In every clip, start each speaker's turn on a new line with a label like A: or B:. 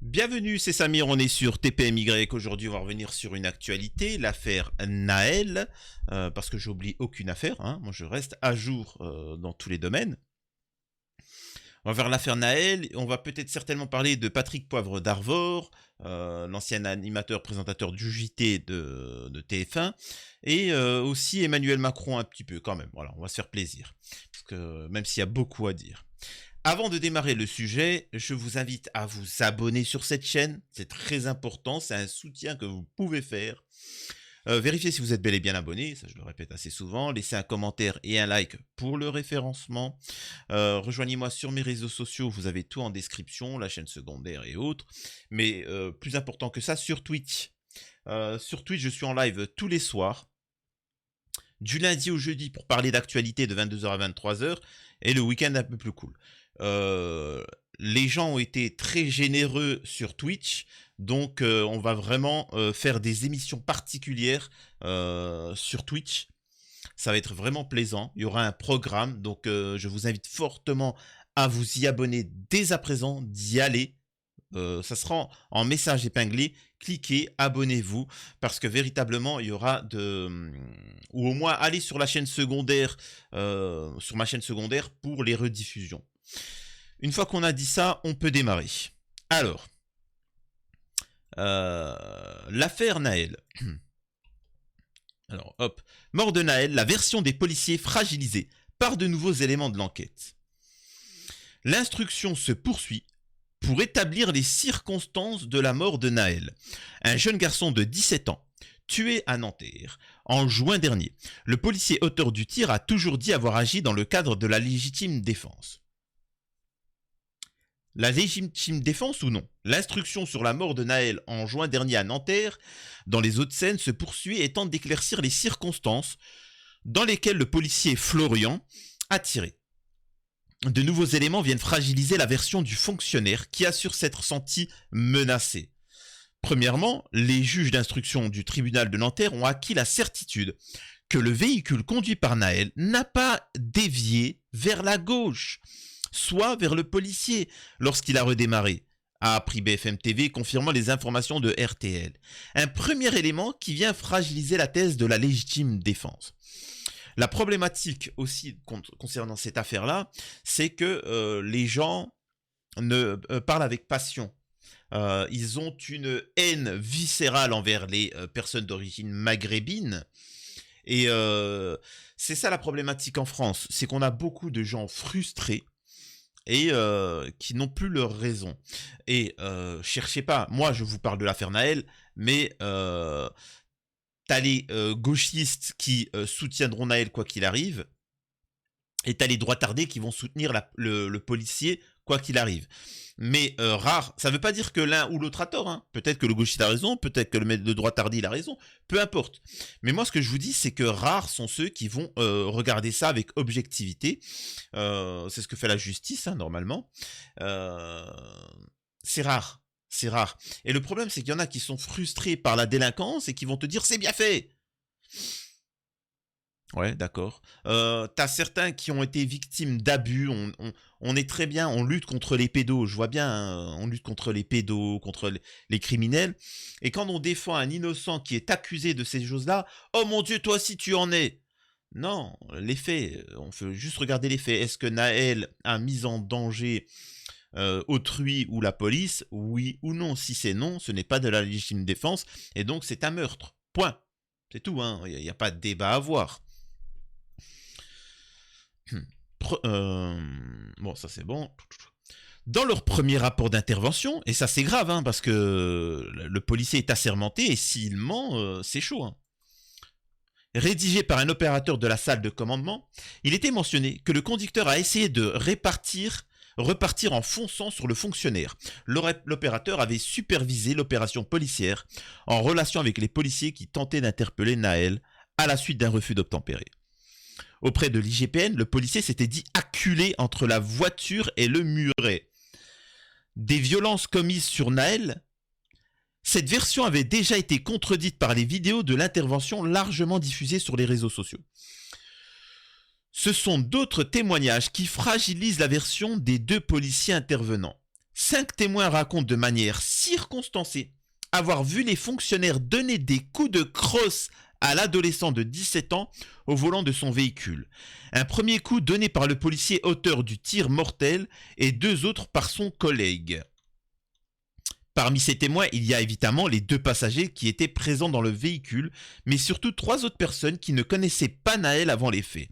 A: Bienvenue, c'est Samir, on est sur TPMY. Aujourd'hui, on va revenir sur une actualité, l'affaire Nahel, parce que j'oublie aucune affaire, hein. Moi je reste à jour dans tous les domaines. On va vers l'affaire Nahel, on va peut-être certainement parler de Patrick Poivre d'Arvor, l'ancien animateur présentateur du JT de TF1, et aussi Emmanuel Macron un petit peu quand même. Voilà, on va se faire plaisir, parce que même s'il y a beaucoup à dire. Avant de démarrer le sujet, je vous invite à vous abonner sur cette chaîne, c'est très important, c'est un soutien que vous pouvez faire. Vérifiez si vous êtes bel et bien abonné, ça je le répète assez souvent, laissez un commentaire et un like pour le référencement. Rejoignez-moi sur mes réseaux sociaux, vous avez tout en description, la chaîne secondaire et autres. Mais plus important que ça, sur Twitch. Sur Twitch, je suis en live tous les soirs, du lundi au jeudi pour parler d'actualité de 22h à 23h, et le week-end un peu plus cool. Les gens ont été très généreux sur Twitch, donc on va vraiment faire des émissions particulières sur Twitch. Ça va être vraiment plaisant, il y aura un programme, donc je vous invite fortement à vous y abonner dès à présent, d'y aller. Ça sera en message épinglé, cliquez, abonnez-vous, parce que véritablement il y aura ou au moins allez sur la chaîne secondaire, sur ma chaîne secondaire pour les rediffusions. Une fois qu'on a dit ça, on peut démarrer. Alors, l'affaire Nahel. Alors, hop, mort de Nahel, la version des policiers fragilisée par de nouveaux éléments de l'enquête. L'instruction se poursuit pour établir les circonstances de la mort de Nahel, un jeune garçon de 17 ans, tué à Nanterre en juin dernier. Le policier auteur du tir a toujours dit avoir agi dans le cadre de la légitime défense. La légitime défense ou non? L'instruction sur la mort de Nahel en juin dernier à Nanterre, dans les Hauts-de-Seine, se poursuit et tente d'éclaircir les circonstances dans lesquelles le policier Florian a tiré. De nouveaux éléments viennent fragiliser la version du fonctionnaire qui assure s'être senti menacé. Premièrement, les juges d'instruction du tribunal de Nanterre ont acquis la certitude que le véhicule conduit par Nahel n'a pas dévié vers la gauche, soit vers le policier lorsqu'il a redémarré, a appris BFM TV confirmant les informations de RTL. Un premier élément qui vient fragiliser la thèse de la légitime défense. La problématique aussi concernant cette affaire-là, c'est que les gens parlent avec passion. Ils ont une haine viscérale envers les personnes d'origine maghrébine. Et c'est ça la problématique en France, c'est qu'on a beaucoup de gens frustrés et qui n'ont plus leur raison. Et cherchez pas, moi je vous parle de l'affaire Nahel, mais t'as les gauchistes qui soutiendront Nahel quoi qu'il arrive, et t'as les droitardés qui vont soutenir le policier quoi qu'il arrive. Mais rare, ça veut pas dire que l'un ou l'autre a tort, hein. Peut-être que le gauchiste a raison, peut-être que le droitardi il a raison, peu importe. Mais moi ce que je vous dis, c'est que rares sont ceux qui vont regarder ça avec objectivité. C'est ce que fait la justice, hein, normalement. C'est rare. C'est rare. Et le problème, c'est qu'il y en a qui sont frustrés par la délinquance et qui vont te dire c'est bien fait. Ouais, d'accord. T'as certains qui ont été victimes d'abus. On est très bien, on lutte contre les pédos. Je vois bien, hein, on lutte contre les pédos, contre les criminels. Et quand on défend un innocent qui est accusé de ces choses-là, oh mon Dieu, toi aussi tu en es. Non, les faits, on peut juste regarder les faits. Est-ce que Nahel a mis en danger autrui ou la police? Oui ou non? Si c'est non, ce n'est pas de la légitime défense et donc c'est un meurtre. Point. C'est tout, hein. Il n'y a pas de débat à avoir. Bon, ça c'est bon. Dans leur premier rapport d'intervention, et ça c'est grave, hein, parce que le policier est assermenté et s'il ment, c'est chaud, hein. Rédigé par un opérateur de la salle de commandement, il était mentionné que le conducteur a essayé de repartir en fonçant sur le fonctionnaire. L'opérateur avait supervisé l'opération policière en relation avec les policiers qui tentaient d'interpeller Nahel à la suite d'un refus d'obtempérer. Auprès de l'IGPN, le policier s'était dit acculé entre la voiture et le muret. Des violences commises sur Nahel. Cette version avait déjà été contredite par les vidéos de l'intervention largement diffusées sur les réseaux sociaux. Ce sont d'autres témoignages qui fragilisent la version des deux policiers intervenants. 5 témoins racontent de manière circonstanciée avoir vu les fonctionnaires donner des coups de crosse à l'adolescent de 17 ans au volant de son véhicule. Un premier coup donné par le policier auteur du tir mortel et 2 autres par son collègue. Parmi ces témoins, il y a évidemment les 2 passagers qui étaient présents dans le véhicule, mais surtout 3 autres personnes qui ne connaissaient pas Naël avant les faits.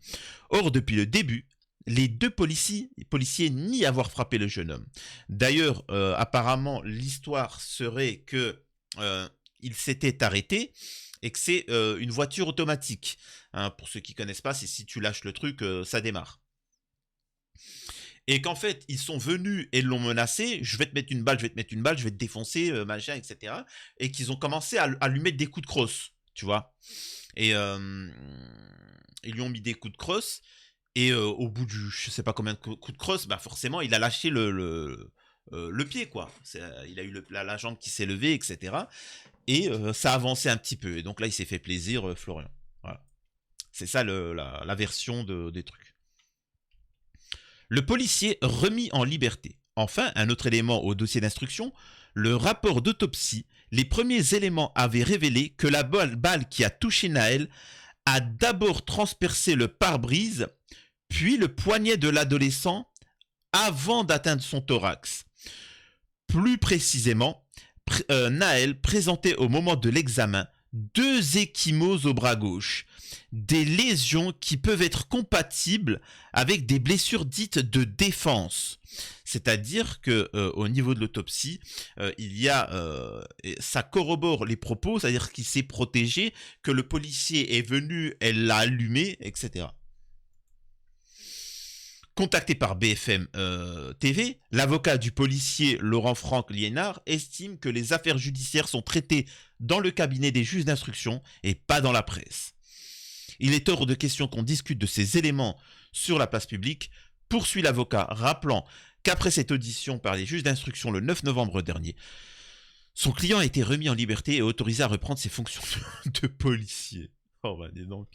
A: Or, depuis le début, les 2 policiers nient avoir frappé le jeune homme. D'ailleurs, apparemment, l'histoire serait que il s'était arrêté et que c'est une voiture automatique. Hein, pour ceux qui ne connaissent pas, c'est si tu lâches le truc, ça démarre. Et qu'en fait, ils sont venus et l'ont menacé, je vais te mettre une balle, je vais te défoncer, machin, etc. Et qu'ils ont commencé à lui mettre des coups de crosse, tu vois. Et ils lui ont mis des coups de crosse, et au bout du, je sais pas combien de coups de crosse, bah forcément, il a lâché le pied, quoi. Il a eu la jambe qui s'est levée, etc. Et ça a avancé un petit peu. Et donc là, il s'est fait plaisir, Florian. Voilà. C'est ça la version des trucs. Le policier remis en liberté. Enfin, un autre élément au dossier d'instruction, le rapport d'autopsie. Les premiers éléments avaient révélé que la balle qui a touché Naël a d'abord transpercé le pare-brise, puis le poignet de l'adolescent avant d'atteindre son thorax. Plus précisément, Naël présentait au moment de l'examen 2 ecchymoses au bras gauche, des lésions qui peuvent être compatibles avec des blessures dites de défense. C'est-à-dire que au niveau de l'autopsie, il y a, ça corrobore les propos, c'est-à-dire qu'il s'est protégé, que le policier est venu, elle l'a allumé, etc. Contacté par BFM TV, l'avocat du policier Laurent-Franck Liénard estime que les affaires judiciaires sont traitées dans le cabinet des juges d'instruction et pas dans la presse. Il est hors de question qu'on discute de ces éléments sur la place publique, poursuit l'avocat, rappelant qu'après cette audition par les juges d'instruction le 9 novembre dernier, son client a été remis en liberté et autorisé à reprendre ses fonctions de policier. Oh bah dis donc.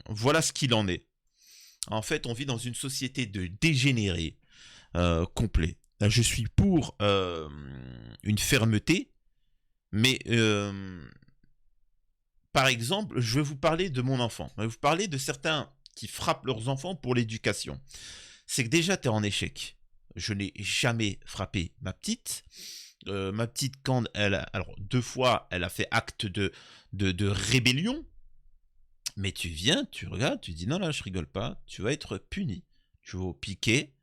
A: Voilà ce qu'il en est. En fait, on vit dans une société de dégénérés complets. Je suis pour une fermeté, mais par exemple, je vais vous parler de mon enfant. Je vais vous parler de certains qui frappent leurs enfants pour l'éducation. C'est que déjà, tu es en échec. Je n'ai jamais frappé ma petite. Ma petite, quand elle a, alors 2 fois, elle a fait acte de rébellion. Mais tu viens, tu regardes, tu dis non, là, je rigole pas, tu vas être puni. Tu vas au piquet,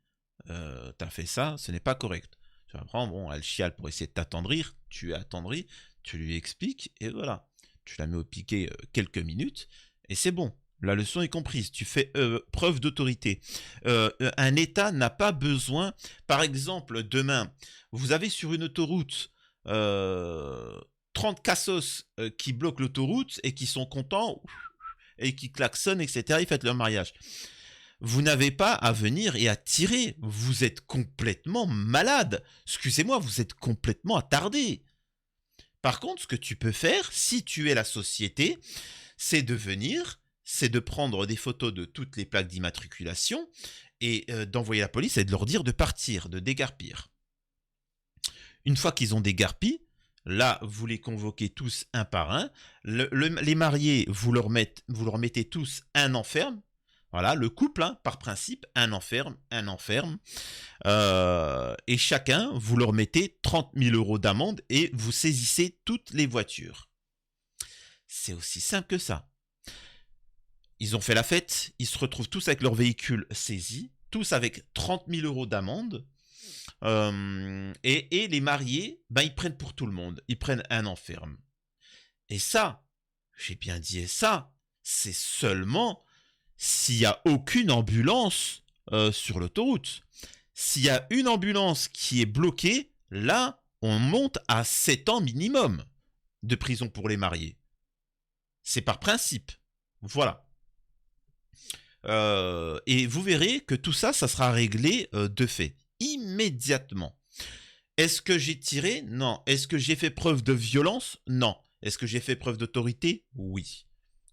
A: t'as fait ça, ce n'est pas correct. Tu apprends, bon, elle chiale pour essayer de t'attendrir, tu es attendri, tu lui expliques, et voilà. Tu la mets au piquet quelques minutes, et c'est bon. La leçon est comprise, tu fais preuve d'autorité. Un État n'a pas besoin, par exemple, demain, vous avez sur une autoroute 30 cassos qui bloquent l'autoroute et qui sont contents et qui klaxonnent, etc. Ils fêtent leur mariage. Vous n'avez pas à venir et à tirer. Vous êtes complètement malade. Excusez-moi, vous êtes complètement attardé. Par contre, ce que tu peux faire, si tu es la société, c'est de venir, c'est de prendre des photos de toutes les plaques d'immatriculation et d'envoyer la police et de leur dire de partir, de déguerpir. Une fois qu'ils ont déguerpi, là, vous les convoquez tous un par un. Les mariés, vous leur mettez tous un an ferme. Voilà, le couple, hein, par principe, un an ferme, un an ferme. Et chacun, vous leur mettez 30 000 € d'amende et vous saisissez toutes les voitures. C'est aussi simple que ça. Ils ont fait la fête, ils se retrouvent tous avec leur véhicule saisi, tous avec 30 000 € d'amende. Et les mariés, ben, ils prennent pour tout le monde. Ils prennent un an ferme. Et ça, j'ai bien dit ça, c'est seulement s'il n'y a aucune ambulance sur l'autoroute. S'il y a une ambulance qui est bloquée, là, on monte à 7 ans minimum de prison pour les mariés. C'est par principe. Voilà. Et vous verrez que tout ça, ça sera réglé de fait. Immédiatement. Est-ce que j'ai tiré? Non. Est-ce que j'ai fait preuve de violence? Non. Est-ce que j'ai fait preuve d'autorité? Oui.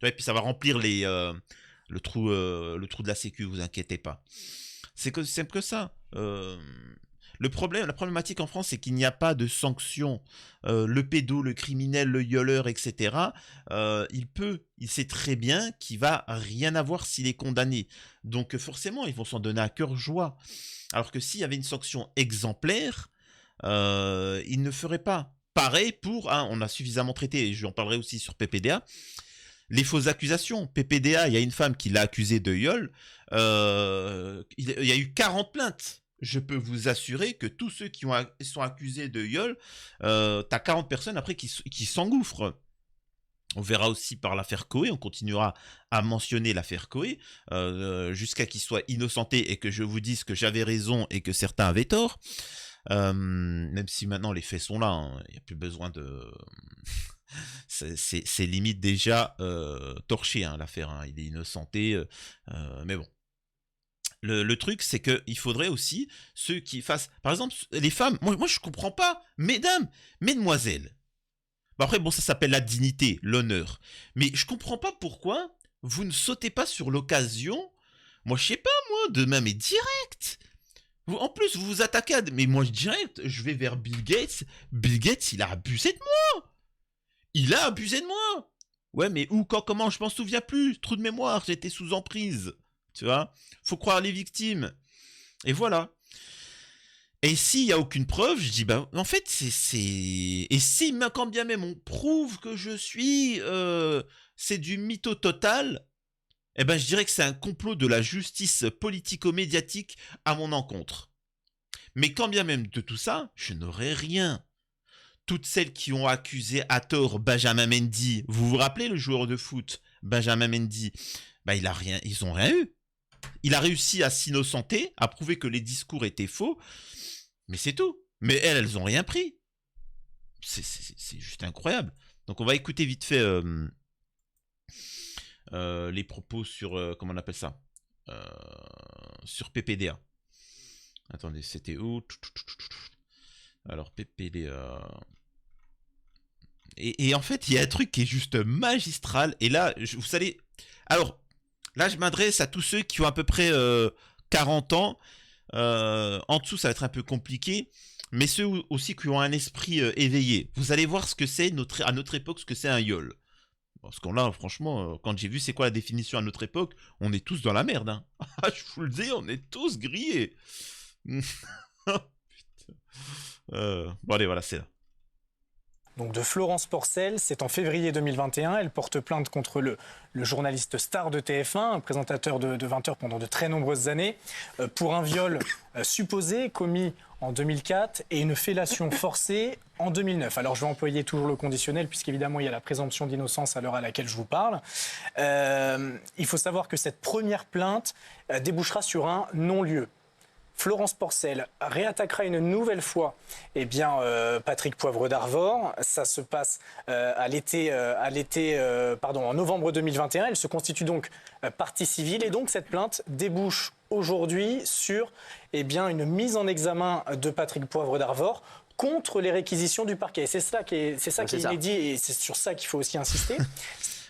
A: Et puis ça va remplir le trou de la sécu, vous inquiétez pas. C'est simple que ça. La problématique en France, c'est qu'il n'y a pas de sanctions. Le pédo, le criminel, le violeur, etc. Il sait très bien qu'il va rien avoir s'il est condamné. Donc forcément, ils vont s'en donner à cœur joie. Alors que s'il y avait une sanction exemplaire, ils ne feraient pas. Pareil pour, hein, on a suffisamment traité, et j'en parlerai aussi sur PPDA, les fausses accusations. PPDA, il y a une femme qui l'a accusé de viol. Il y a eu 40 plaintes. Je peux vous assurer que tous ceux qui sont accusés de viol, t'as 40 personnes après qui s'engouffrent. On verra aussi par l'affaire Coé, on continuera à mentionner l'affaire Coé, jusqu'à qu'il soit innocenté et que je vous dise que j'avais raison et que certains avaient tort. Même si maintenant les faits sont là, hein, il n'y a plus besoin de... c'est limite déjà torché, hein, l'affaire, hein, il est innocenté, mais bon. Le truc, c'est qu'il faudrait aussi ceux qui fassent... Par exemple, les femmes, moi je comprends pas, mesdames, mesdemoiselles. Bon, après, bon, ça s'appelle la dignité, l'honneur. Mais je comprends pas pourquoi vous ne sautez pas sur l'occasion. Moi, je sais pas, moi, demain, mais direct. En plus, vous vous attaquez à... Mais moi, direct, je vais vers Bill Gates. Bill Gates, il a abusé de moi. Il a abusé de moi. Ouais, mais où, quand, comment, je m'en souviens plus. Trou de mémoire, j'étais sous emprise. Tu vois, faut croire les victimes. Et voilà. Et s'il n'y a aucune preuve, je dis, bah, en fait, c'est... Et si, quand bien même, on prouve que je suis... c'est du mytho total, eh ben, je dirais que c'est un complot de la justice politico-médiatique à mon encontre. Mais quand bien même de tout ça, je n'aurais rien. Toutes celles qui ont accusé à tort Benjamin Mendy, vous vous rappelez le joueur de foot, Benjamin Mendy, bah, ils ont rien eu. Il a réussi à s'innocenter, à prouver que les discours étaient faux, mais c'est tout. Mais elles ont rien pris. C'est juste incroyable. Donc on va écouter vite fait les propos sur, comment on appelle ça, sur PPDA. Attendez, c'était où? Alors PPDA... Et en fait, il y a un truc qui est juste magistral. Et là, vous savez... Alors, là, je m'adresse à tous ceux qui ont à peu près 40 ans. En dessous, ça va être un peu compliqué. Mais ceux aussi qui ont un esprit éveillé. Vous allez voir ce que c'est à notre époque, ce que c'est un yole. Parce qu'on là, franchement, quand j'ai vu c'est quoi la définition à notre époque, on est tous dans la merde. Hein. Je vous le dis, on est tous grillés. Putain. Bon allez, voilà, c'est là.
B: Donc de Florence Porcel, c'est en février 2021. Elle porte plainte contre le journaliste star de TF1, un présentateur de 20h pendant de très nombreuses années, pour un viol supposé commis en 2004 et une fellation forcée en 2009. Alors je vais employer toujours le conditionnel puisqu'évidemment il y a la présomption d'innocence à l'heure à laquelle je vous parle. Il faut savoir que cette première plainte débouchera sur un non-lieu. Florence Porcel réattaquera une nouvelle fois Patrick Poivre d'Arvor. Ça se passe en novembre 2021. Elle se constitue donc partie civile et donc cette plainte débouche aujourd'hui sur une mise en examen de Patrick Poivre d'Arvor contre les réquisitions du parquet. C'est ça qui est inédit et c'est sur ça qu'il faut aussi insister.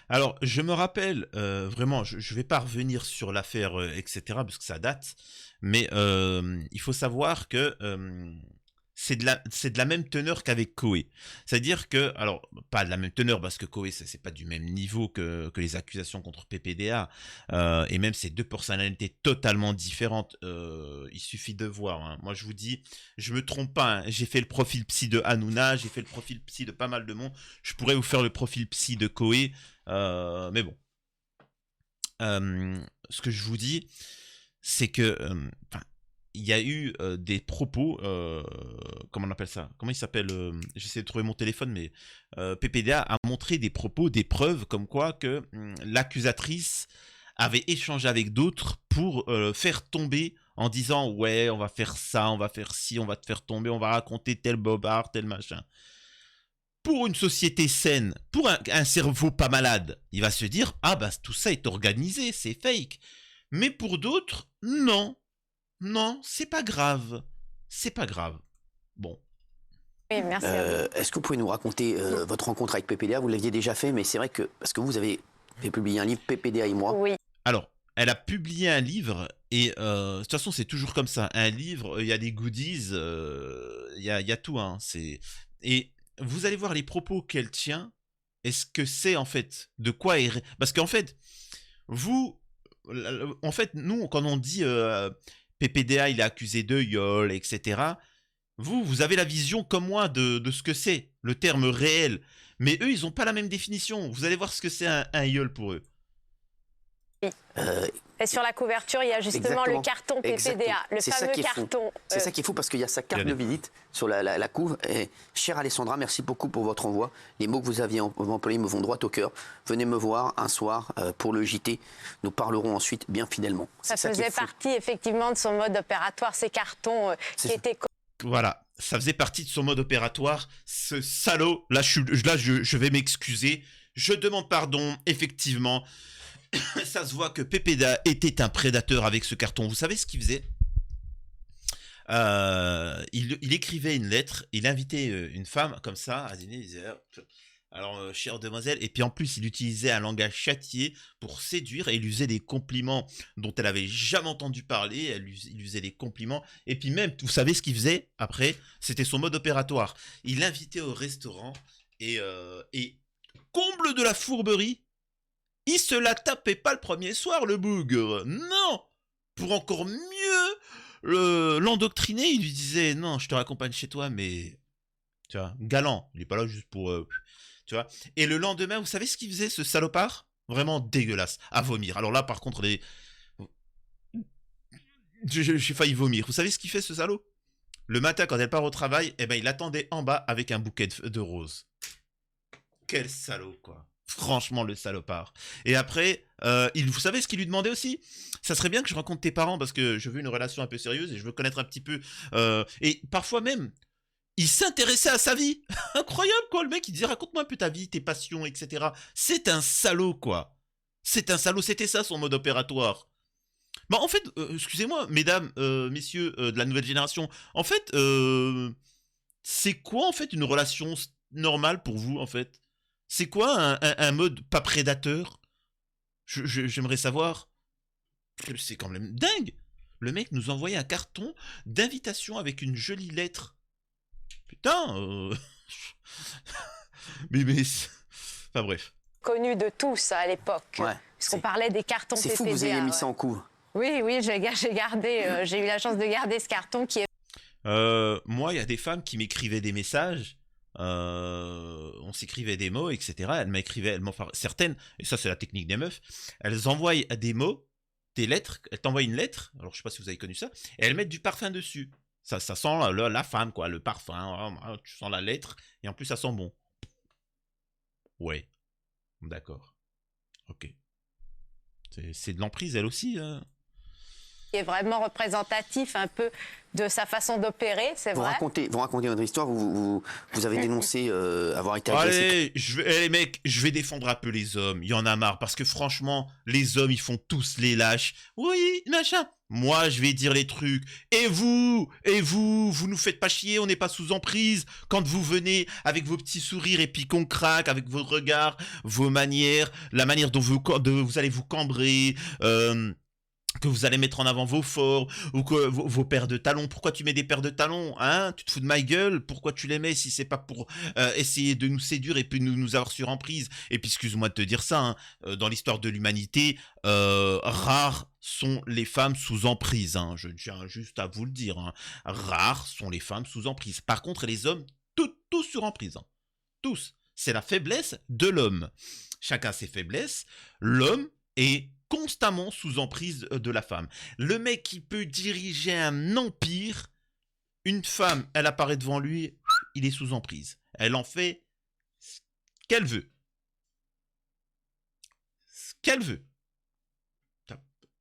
A: Alors, je me rappelle, vraiment, je ne vais pas revenir sur l'affaire, etc., parce que ça date, mais il faut savoir que c'est de la même teneur qu'avec Coé. C'est-à-dire que, alors, pas de la même teneur, parce que Coé, c'est pas du même niveau que les accusations contre PPDA, et même c'est deux personnalités totalement différentes. Il suffit de voir. Hein. Moi, je vous dis, je me trompe pas. Hein. J'ai fait le profil psy de Hanouna, j'ai fait le profil psy de pas mal de monde. Je pourrais vous faire le profil psy de Coé, mais bon. Ce que je vous dis, c'est que il y a eu des propos, comment on appelle ça? Comment il s'appelle? J'essaie de trouver mon téléphone, mais PPDA a montré des propos, des preuves comme quoi que l'accusatrice avait échangé avec d'autres pour faire tomber en disant ouais, on va faire ça, on va faire ci, on va te faire tomber, on va raconter tel bobard, tel machin. Pour une société saine, pour un cerveau pas malade, il va se dire ah bah tout ça est organisé, c'est fake. Mais pour d'autres, non. Non, c'est pas grave. C'est pas grave. Bon.
C: Oui, merci. Est-ce que vous pouvez nous raconter votre rencontre avec PPDA? Vous l'aviez déjà fait, mais c'est vrai que, parce que vous avez publié un livre, PPDA et moi.
A: Oui. Alors, elle a publié un livre Et de toute façon, c'est toujours comme ça. Un livre, il y a des goodies, il y a tout. Hein, et vous allez voir les propos qu'elle tient. Est-ce que c'est en fait de quoi est... Parce qu'en fait, vous... En fait, nous, quand on dit PPDA, il est accusé de viol, etc., vous avez la vision comme moi de ce que c'est, le terme réel. Mais eux, ils n'ont pas la même définition. Vous allez voir ce que c'est un viol pour eux.
D: Et sur la couverture, il y a justement le carton PPDA, le fameux carton.
C: C'est ça qui est fou parce qu'il y a sa carte de visite sur la couve. Et, chère Alessandra, merci beaucoup pour votre envoi. Les mots que vous aviez employés me vont droit au cœur. Venez me voir un soir pour le JT. Nous parlerons ensuite bien fidèlement.
D: Ça faisait partie effectivement de son mode opératoire, ces cartons qui étaient...
A: Voilà, ça faisait partie de son mode opératoire. Ce salaud, là je vais m'excuser. Je demande pardon, effectivement. Ça se voit que PPDA était un prédateur avec ce carton. Vous savez ce qu'il faisait? Il écrivait une lettre, il invitait une femme comme ça à dîner, il disait alors chère demoiselle, et puis en plus il utilisait un langage châtié pour séduire et il usait des compliments dont elle avait jamais entendu parler, il usait des compliments, et puis même, vous savez ce qu'il faisait après? C'était son mode opératoire. Il l'invitait au restaurant et comble de la fourberie, il se la tapait pas le premier soir, le bougre. Non. Pour encore mieux l'endoctriner, il lui disait non, je te raccompagne chez toi, mais tu vois, galant. Il est pas là juste pour tu vois. Et le lendemain, vous savez ce qu'il faisait, ce salopard? Vraiment dégueulasse, à vomir. Alors là, par contre, j'ai failli vomir. Vous savez ce qu'il fait, ce salaud? Le matin, quand elle part au travail, eh ben, il attendait en bas avec un bouquet de roses. Quel salaud, quoi. Franchement, le salopard. Et après, vous savez ce qu'il lui demandait aussi? Ça serait bien que je rencontre tes parents parce que je veux une relation un peu sérieuse et je veux connaître un petit peu. Et parfois même, il s'intéressait à sa vie. Incroyable, quoi. Le mec, il disait raconte-moi un peu ta vie, tes passions, etc. C'est un salaud, quoi. C'est un salaud. C'était ça son mode opératoire. Bah, en fait, excusez-moi, mesdames, messieurs de la nouvelle génération. En fait, c'est quoi en fait une relation normale pour vous, en fait? C'est quoi un mode pas prédateur? J'aimerais savoir. C'est quand même dingue. Le mec nous envoyait un carton d'invitation avec une jolie lettre. Putain. mais enfin bref.
D: Connu de tous à l'époque.
C: Ouais,
D: puisqu'on parlait des cartons PPDA.
C: C'est fou que vous ayez mis ça en couve.
D: Oui, j'ai gardé. J'ai eu la chance de garder ce carton qui est...
A: Moi, il y a des femmes qui m'écrivaient des messages. On s'écrivait des mots, etc. Certaines, et ça c'est la technique des meufs, elles envoient des mots, des lettres, elles t'envoient une lettre, alors je sais pas si vous avez connu ça, et elles mettent du parfum dessus. Ça sent la femme, quoi, le parfum, tu sens la lettre, et en plus ça sent bon. Ouais, d'accord. Ok. C'est de l'emprise, elle aussi.
D: Qui est vraiment représentatif un peu de sa façon d'opérer, c'est vrai.
C: Vous racontez votre histoire, vous avez dénoncé avoir été
A: agressé. Allez, les mecs, je vais défendre un peu les hommes, il y en a marre, parce que franchement, les hommes, ils font tous les lâches. Oui, machin. Moi, je vais dire les trucs. Et vous nous faites pas chier, on n'est pas sous emprise. Quand vous venez avec vos petits sourires et puis qu'on craque, avec vos regards, vos manières, la manière dont vous allez vous cambrer, que vous allez mettre en avant vos forts, ou que vos paires de talons. Pourquoi tu mets des paires de talons, hein? Tu te fous de ma gueule? Pourquoi tu les mets si c'est pas pour essayer de nous séduire et puis nous avoir sur emprise? Et puis excuse-moi de te dire ça, hein, dans l'histoire de l'humanité, rares sont les femmes sous emprise, hein. Je tiens juste à vous le dire, hein. Rares sont les femmes sous emprise. Par contre, les hommes, tous sur emprise, hein. Tous. C'est la faiblesse de l'homme. Chacun ses faiblesses. L'homme est constamment sous emprise de la femme. Le mec qui peut diriger un empire, une femme, elle apparaît devant lui, il est sous emprise. Elle en fait ce qu'elle veut. Ce qu'elle veut.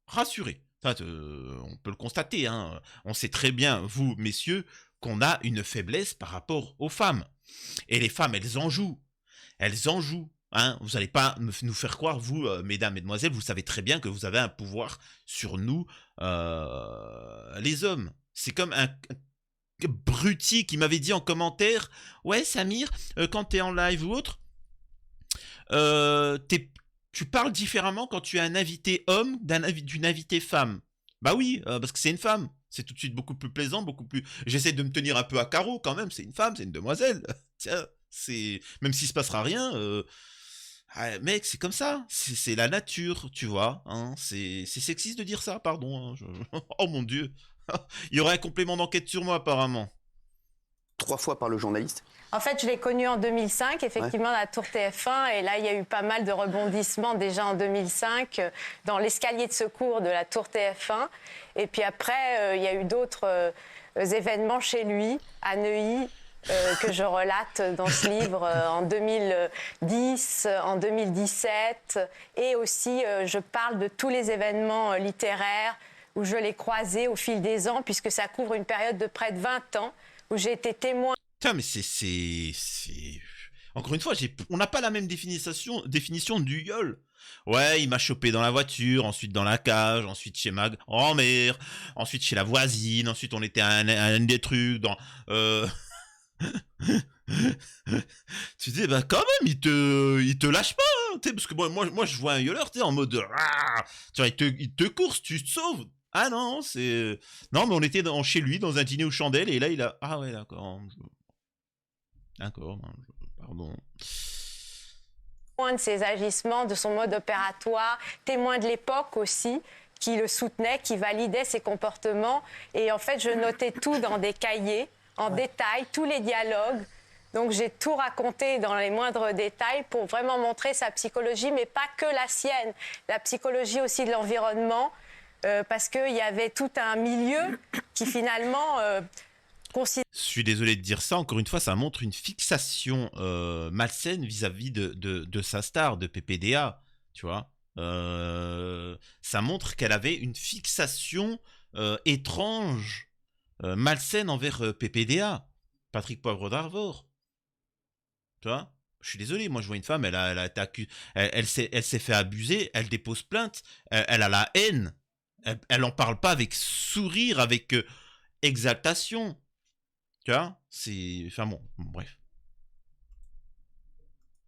A: Rassurez. On peut le constater, hein. On sait très bien, vous, messieurs, qu'on a une faiblesse par rapport aux femmes. Et les femmes, elles en jouent. Elles en jouent. Hein, vous n'allez pas nous faire croire, vous, mesdames, mesdemoiselles, vous savez très bien que vous avez un pouvoir sur nous, les hommes. C'est comme un bruti qui m'avait dit en commentaire, ouais, Samir, quand t'es en live ou autre, tu parles différemment quand tu as un invité homme d'une invitée femme. Bah oui, parce que c'est une femme. C'est tout de suite beaucoup plus plaisant, beaucoup plus. J'essaie de me tenir un peu à carreau quand même. C'est une femme, c'est une demoiselle. Tiens, c'est même s'il se passera rien. Mec, c'est comme ça. C'est la nature, tu vois. Hein. C'est sexiste de dire ça, pardon. Hein, oh mon Dieu. Il y aurait un complément d'enquête sur moi apparemment.
C: 3 fois par le journaliste.
D: En fait, je l'ai connu en 2005, effectivement, à la Tour TF1. Et là, il y a eu pas mal de rebondissements déjà en 2005 dans l'escalier de secours de la Tour TF1. Et puis après, il y a eu d'autres événements chez lui, à Neuilly, que je relate dans ce livre en 2010, en 2017. Et aussi, je parle de tous les événements littéraires où je l'ai croisé au fil des ans, puisque ça couvre une période de près de 20 ans, où j'ai été témoin.
A: Putain, mais Encore une fois, on n'a pas la même définition du viol. Ouais, il m'a chopé dans la voiture, ensuite dans la cage, ensuite chez ma grand-mère, ensuite chez la voisine, ensuite on était à un des trucs, dans... Tu dis, bah quand même, il te lâche pas, hein, parce que moi je vois un violeur, en mode... Tu vois, il te course, tu te sauves. Ah non, c'est... Non, mais on était chez lui, dans un dîner aux chandelles, et là, il a... Ah ouais, d'accord. D'accord, pardon.
D: Témoin de ses agissements, de son mode opératoire, témoin de l'époque aussi, qui le soutenait, qui validait ses comportements. Et en fait, je notais tout dans des cahiers, en détail, tous les dialogues. Donc j'ai tout raconté dans les moindres détails pour vraiment montrer sa psychologie, mais pas que la sienne, la psychologie aussi de l'environnement. Parce qu'il y avait tout un milieu qui finalement considère...
A: Je suis désolé de dire ça, encore une fois, ça montre une fixation malsaine vis-à-vis de sa star, de PPDA, tu vois. Ça montre qu'elle avait une fixation étrange, malsaine envers PPDA, Patrick Poivre d'Arvor. Tu vois, je suis désolé, moi je vois une femme, elle a été accusée, elle s'est fait abuser, elle dépose plainte, elle a la haine. Elle en parle pas avec sourire, avec exaltation. Tu vois, c'est... Enfin bon, bref.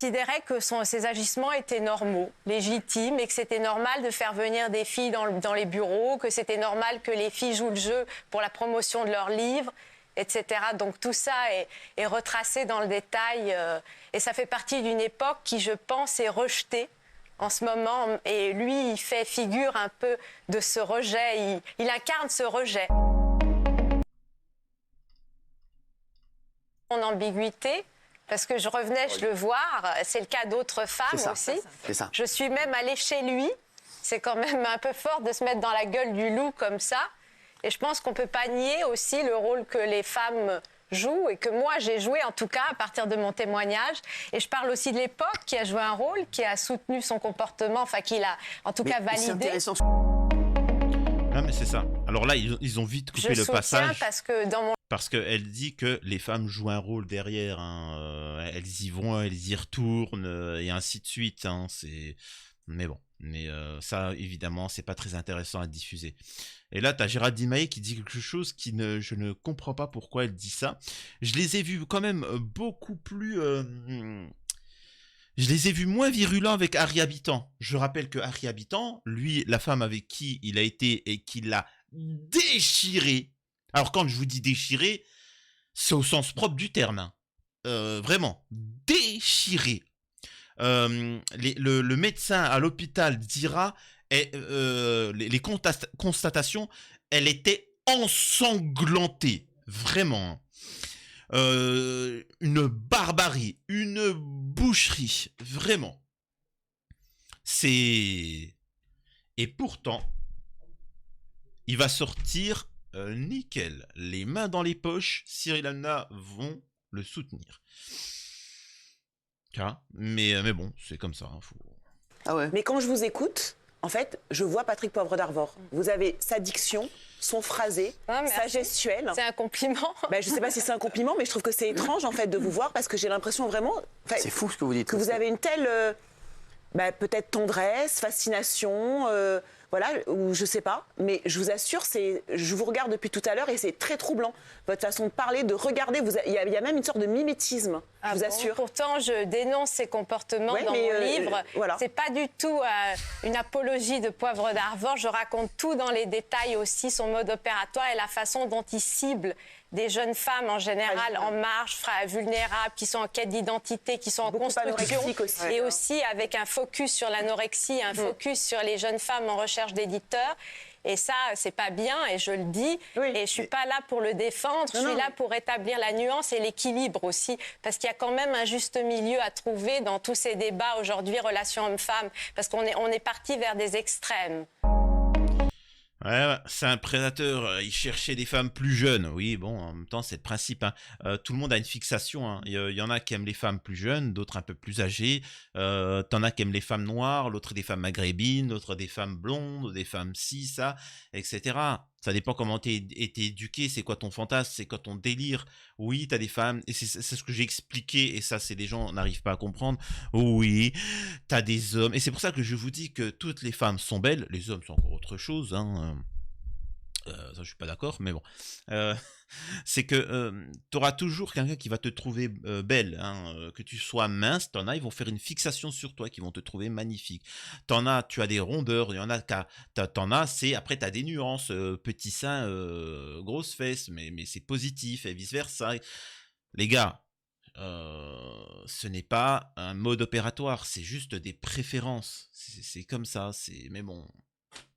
D: Considérait que ses agissements étaient normaux, légitimes, et que c'était normal de faire venir des filles dans les bureaux, que c'était normal que les filles jouent le jeu pour la promotion de leurs livres, etc. Donc tout ça est retracé dans le détail, et ça fait partie d'une époque qui, je pense, est rejetée en ce moment, et lui, il fait figure un peu de ce rejet, il incarne ce rejet. En ambiguïté, parce que je revenais, je le voir, c'est le cas d'autres femmes aussi.
C: C'est ça.
D: Je suis même allée chez lui, c'est quand même un peu fort de se mettre dans la gueule du loup comme ça, et je pense qu'on ne peut pas nier aussi le rôle que les femmes joue et que moi j'ai joué en tout cas à partir de mon témoignage, et je parle aussi de l'époque qui a joué un rôle, qui a soutenu son comportement, enfin qui l'a en tout cas validé.
C: C'est intéressant.
A: Ah mais c'est ça. Alors là ils ont vite coupé le passage parce qu'elle dit que les femmes jouent un rôle derrière, hein. Elles y vont, elles y retournent et ainsi de suite, hein. Mais bon, ça évidemment c'est pas très intéressant à diffuser. Et là, t'as Gérald Dimaé qui dit quelque chose je ne comprends pas pourquoi elle dit ça. Je les ai vus quand même beaucoup plus... Je les ai vus moins virulents avec Harry Habitant. Je rappelle que Harry Habitant, lui, la femme avec qui il a été et qui l'a déchiré. Alors quand je vous dis déchiré, c'est au sens propre du terme. Hein. Vraiment, déchiré. Le médecin à l'hôpital dira... Et les constatations, elle était ensanglantée, vraiment. Une barbarie, une boucherie, vraiment. Et pourtant, il va sortir nickel, les mains dans les poches. Cyril Hanouna vont le soutenir. Mais bon, c'est comme ça. Hein,
C: Ah ouais.
E: Mais quand je vous écoute, en fait, je vois Patrick Poivre d'Arvor. Vous avez sa diction, son phrasé, sa gestuelle.
D: C'est un compliment.
E: Ben, je ne sais pas si c'est un compliment, mais je trouve que c'est étrange en fait de vous voir parce que j'ai l'impression vraiment.
C: C'est fou ce que vous dites.
E: Que vous avez une telle, peut-être tendresse, fascination. voilà, ou je sais pas, mais je vous assure, je vous regarde depuis tout à l'heure et c'est très troublant. Votre façon de parler, de regarder, il y a même une sorte de mimétisme, je vous assure.
D: Pourtant, je dénonce ces comportements dans mon livre.
E: Voilà.
D: C'est pas du tout une apologie de Poivre d'Arvor. Je raconte tout dans les détails aussi, son mode opératoire et la façon dont il cible des jeunes femmes en général en marge, vulnérables, qui sont en quête d'identité, qui sont en construction,
E: aussi,
D: et aussi avec un focus sur l'anorexie, un focus sur les jeunes femmes en recherche d'éditeurs. Et ça, c'est pas bien, et je le dis. Et je suis pas là pour le défendre, je suis là pour établir la nuance et l'équilibre aussi, parce qu'il y a quand même un juste milieu à trouver dans tous ces débats aujourd'hui, relations hommes-femmes, parce qu'on est parti vers des extrêmes.
A: Ouais, c'est un prédateur, il cherchait des femmes plus jeunes. Oui, bon, en même temps, c'est le principe. Hein. Tout le monde a une fixation. Hein. Il y en a qui aiment les femmes plus jeunes, d'autres un peu plus âgées. T'en as qui aiment les femmes noires, l'autre des femmes maghrébines, l'autre des femmes blondes, des femmes ci, ça, etc. Ça dépend comment t'es été éduqué, c'est quoi ton fantasme, c'est quoi ton délire. Oui, t'as des femmes, et c'est ce que j'ai expliqué, et ça, c'est des gens n'arrivent pas à comprendre. Oui, t'as des hommes, et c'est pour ça que je vous dis que toutes les femmes sont belles, les hommes sont encore autre chose, hein. Ça, je suis pas d'accord, mais bon. C'est que tu auras toujours quelqu'un qui va te trouver belle. Hein, que tu sois mince, t'en as, ils vont faire une fixation sur toi, qui vont te trouver magnifique. T'en as, tu as des rondeurs, il y en a, t'en as, c'est après t'as des nuances, petits seins, grosses fesses, mais c'est positif et vice versa. Les gars, ce n'est pas un mode opératoire, c'est juste des préférences. C'est comme ça, mais bon.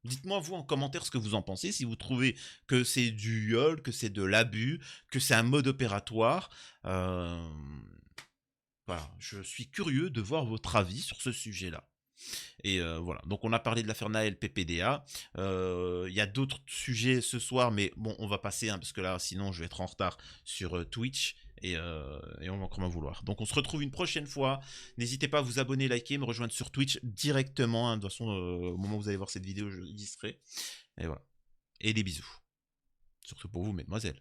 A: Dites-moi vous en commentaire ce que vous en pensez, si vous trouvez que c'est du viol, que c'est de l'abus, que c'est un mode opératoire. Voilà, je suis curieux de voir votre avis sur ce sujet-là. Et voilà, donc on a parlé de l'affaire Naël PPDA. Il y a d'autres sujets ce soir, mais bon, on va passer, hein, parce que là, sinon, je vais être en retard sur Twitch. Et on va encore m'en vouloir. Donc on se retrouve une prochaine fois. N'hésitez pas à vous abonner, liker, me rejoindre sur Twitch directement. Hein. De toute façon, au moment où vous allez voir cette vidéo, je y serai. Et voilà. Et des bisous. Surtout pour vous, mesdemoiselles.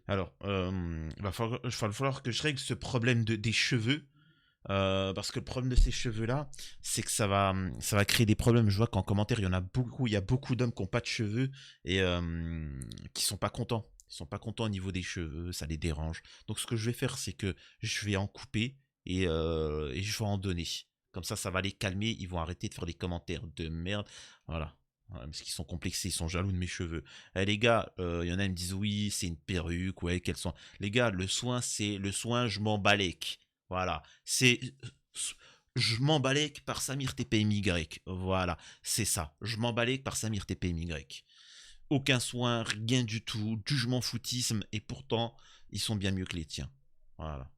A: Alors, il va falloir que je règle ce problème des cheveux. Parce que le problème de ces cheveux-là, c'est que ça va créer des problèmes. Je vois qu'en commentaire, il y a beaucoup d'hommes qui n'ont pas de cheveux et qui sont pas contents. Ils sont pas contents au niveau des cheveux, ça les dérange. Donc ce que je vais faire, c'est que je vais en couper et je vais en donner. Comme ça va les calmer. Ils vont arrêter de faire des commentaires de merde. Voilà. Parce qu'ils sont complexés, ils sont jaloux de mes cheveux. Les gars, il y en a qui me disent oui, c'est une perruque, ouais, quels sont. Les gars, le soin, je m'en balèque. Voilà, je m'embalèque par Samir TPMY. Voilà, c'est ça. Je m'embalèque par Samir TPMY. Aucun soin, rien du tout, jugement foutisme, et pourtant, ils sont bien mieux que les tiens. Voilà.